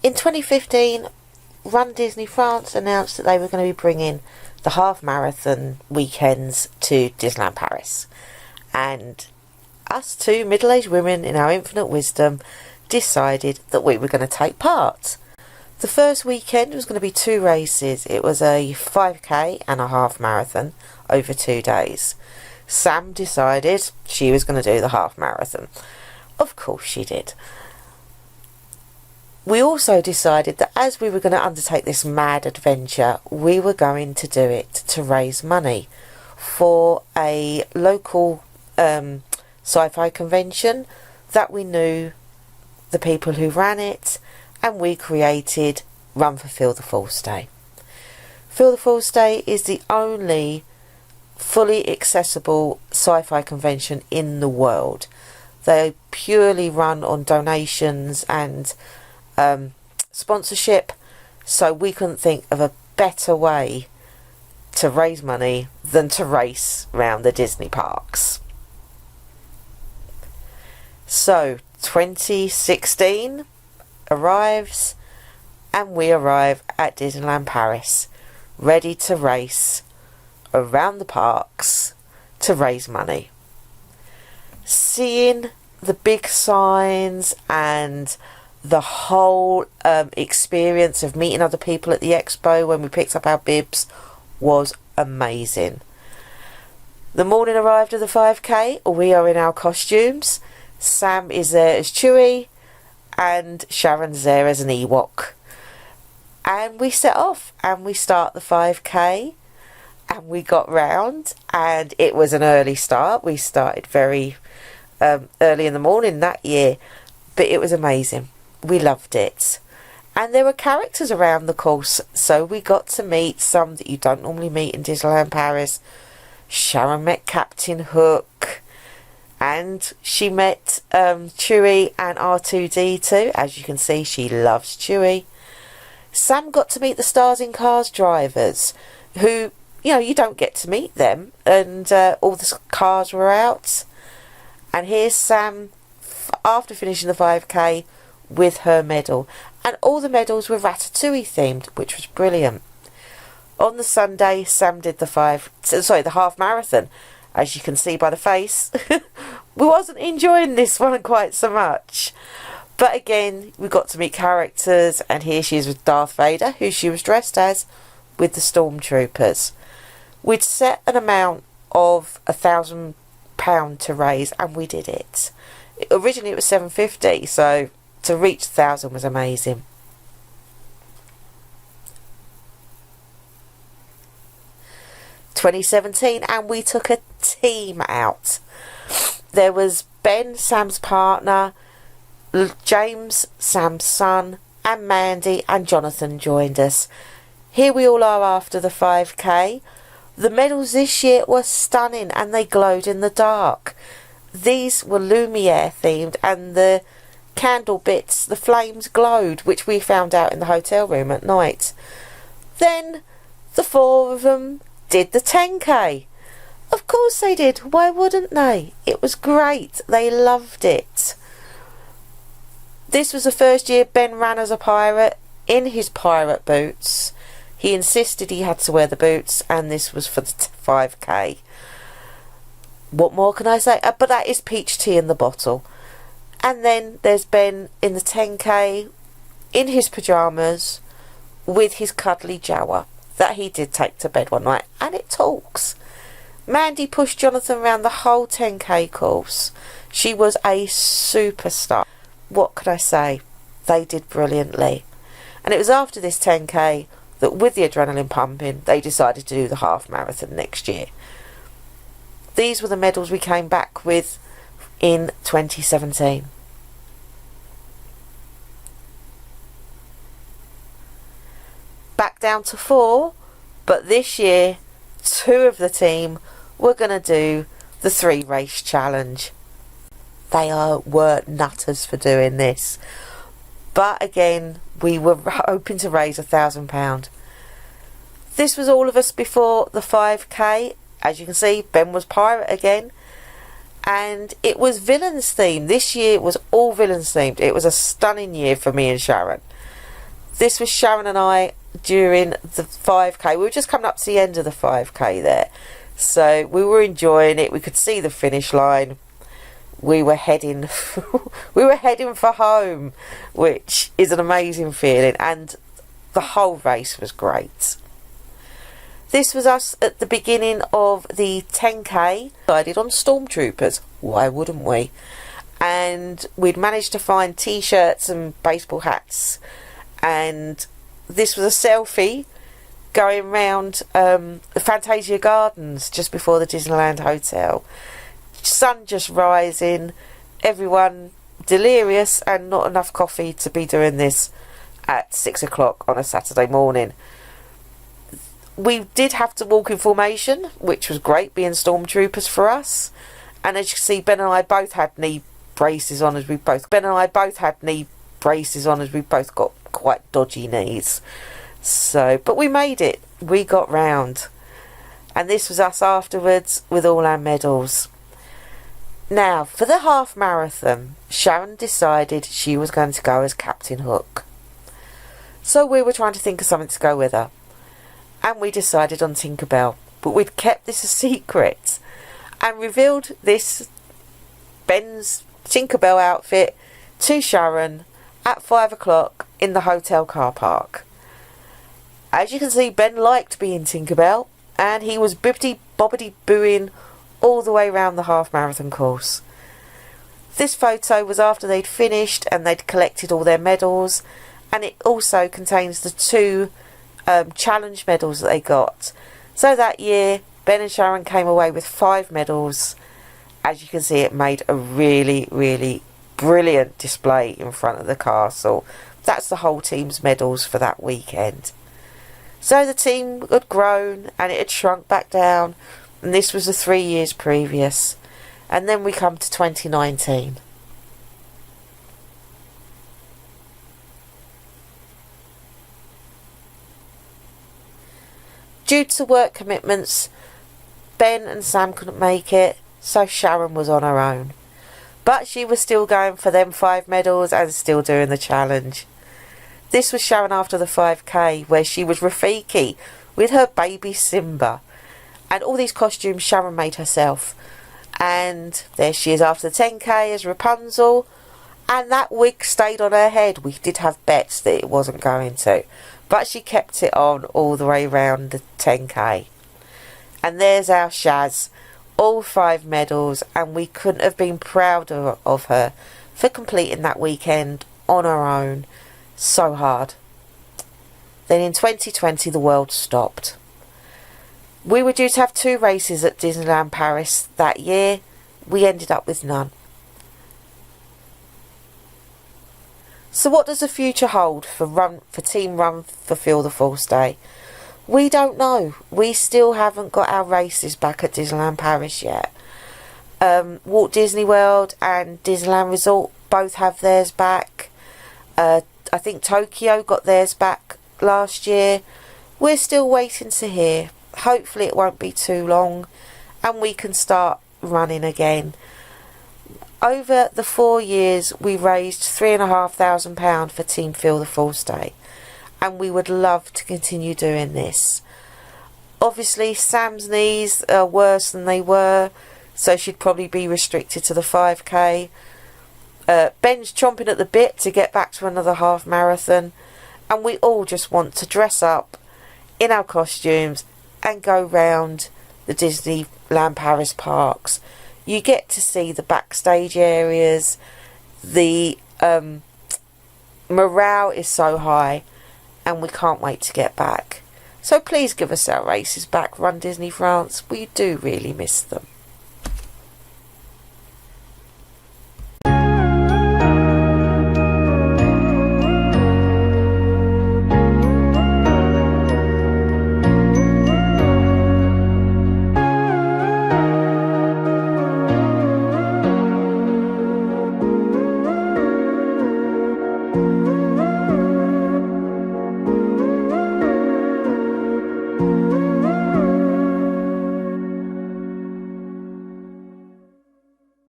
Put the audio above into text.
In 2015, Run Disney France announced that they were going to be bringing the half marathon weekends to Disneyland Paris. And us two middle-aged women in our infinite wisdom decided that we were going to take part. The first weekend was going to be 2 races. It was a 5k and a half marathon over 2 days. Sam decided she was going to do the half marathon. Of course she did. We also decided that as we were going to undertake this mad adventure, we were going to do it to raise money for a local sci-fi convention that we knew the people who ran it, and we created Run for Feel the Falls Day. Feel the Falls Day is the only fully accessible sci-fi convention in the world. They purely run on donations and sponsorship, so we couldn't think of a better way to raise money than to race around the Disney parks. So 2016 arrives, and we arrive at Disneyland Paris, ready to race around the parks to raise money. Seeing the big signs and the whole experience of meeting other people at the expo when we picked up our bibs was amazing. The morning arrived of the 5k, we are in our costumes. Sam is there as Chewie and Sharon's there as an Ewok. And we set off and we start the 5k, and we got round, and it was an early start. We started very early in the morning that year, but it was amazing. We loved it. And there were characters around the course, so we got to meet some that you don't normally meet in Disneyland Paris. Sharon met Captain Hook, and she met Chewie and R2-D2. As you can see, she loves Chewie. Sam got to meet the Stars in Cars drivers, who, you know, you don't get to meet them, and all the cars were out. And here's Sam, after finishing the 5k, with her medal. And all the medals were Ratatouille themed, which was brilliant. On the Sunday, Sam did the half marathon. As you can see by the face, we wasn't enjoying this one quite so much. But again, we got to meet characters, and here she is with Darth Vader, who she was dressed as, with the stormtroopers. We'd set an amount of £1,000 to raise, and we did it. Originally it was $750, so to reach 1,000 was amazing. ...2017, and we took a team out. There was Ben, Sam's partner, James, Sam's son, and Mandy and Jonathan joined us. Here we all are after the 5k. The medals this year were stunning, and they glowed in the dark. These were Lumiere themed, and the candle bits, the flames glowed, which we found out in the hotel room at night. Then the 4 of them did the 10k. Of course they did. Why wouldn't they? It was great. They loved it. This was the first year Ben ran as a pirate in his pirate boots. He insisted he had to wear the boots, and this was for the 5k. What more can I say? But that is peach tea in the bottle. And then there's Ben in the 10k in his pyjamas with his cuddly Jawa that he did take to bed one night, and it talks. Mandy pushed Jonathan around the whole 10k course. She was a superstar. What could I say? They did brilliantly. And it was after this 10k that, with the adrenaline pumping, they decided to do the half marathon next year. These were the medals we came back with in 2017. Back down to 4, but this year 2 of the team were going to do the 3 race challenge. They were nutters for doing this, but again we were hoping to raise £1,000. This was all of us before the 5k. As you can see, Ben was pirate again, and it was villains themed. This year was all villains themed. It was a stunning year for me and Sharon. This was Sharon and I during the 5k. We were just coming up to the end of the 5k there. So we were enjoying it. We could see the finish line. We were heading for home, which is an amazing feeling, and the whole race was great. This was us at the beginning of the 10k. Decided on Stormtroopers. Why wouldn't we? And we'd managed to find t-shirts and baseball hats, and this was a selfie going round the Fantasia Gardens just before the Disneyland Hotel. Sun just rising, everyone delirious, and not enough coffee to be doing this at 6 o'clock on a Saturday morning. We did have to walk in formation, which was great, being Stormtroopers for us. And as you can see, Ben and I both had knee braces on as we both got quite dodgy knees. So, but we made it. We got round. And this was us afterwards with all our medals. Now, for the half marathon, Sharon decided she was going to go as Captain Hook. So we were trying to think of something to go with her. And we decided on Tinkerbell. But we'd kept this a secret. And revealed this Ben's Tinkerbell outfit to Sharon at 5 o'clock in the hotel car park. As you can see, Ben liked being Tinkerbell, and he was bibbity bobbity booing all the way around the half marathon course. This photo was after they'd finished and they'd collected all their medals, and it also contains the 2 challenge medals that they got. So that year, Ben and Sharon came away with 5 medals. As you can see, it made a really, really brilliant display in front of the castle. That's the whole team's medals for that weekend. So the team had grown and it had shrunk back down, and this was the 3 years previous. And then we come to 2019. Due to work commitments, Ben and Sam couldn't make it, so Sharon was on her own. But she was still going for them 5 medals and still doing the challenge. This was Sharon after the 5k, where she was Rafiki with her baby Simba. And all these costumes Sharon made herself. And there she is after the 10k as Rapunzel. And that wig stayed on her head. We did have bets that it wasn't going to. But she kept it on all the way round the 10k. And there's our Shaz. All 5 medals, and we couldn't have been prouder of her for completing that weekend on her own. So hard. Then in 2020 the world stopped. We were due to have 2 races at Disneyland Paris that year. We ended up with none. So what does the future hold for Team Run for Feel the Force Day? We don't know. We still haven't got our races back at Disneyland Paris yet. Walt Disney World and Disneyland Resort both have theirs back. I think Tokyo got theirs back last year. We're still waiting to hear. Hopefully it won't be too long and we can start running again. Over the 4 years we raised £3,500 for Team Feel the Force Day. And we would love to continue doing this. Obviously, Sam's knees are worse than they were, so she'd probably be restricted to the 5k. Ben's chomping at the bit to get back to another half marathon, and we all just want to dress up in our costumes and go round the Disneyland Paris parks. You get to see the backstage areas. The morale is so high. And we can't wait to get back. So please give us our races back, Run Disney France. We do really miss them.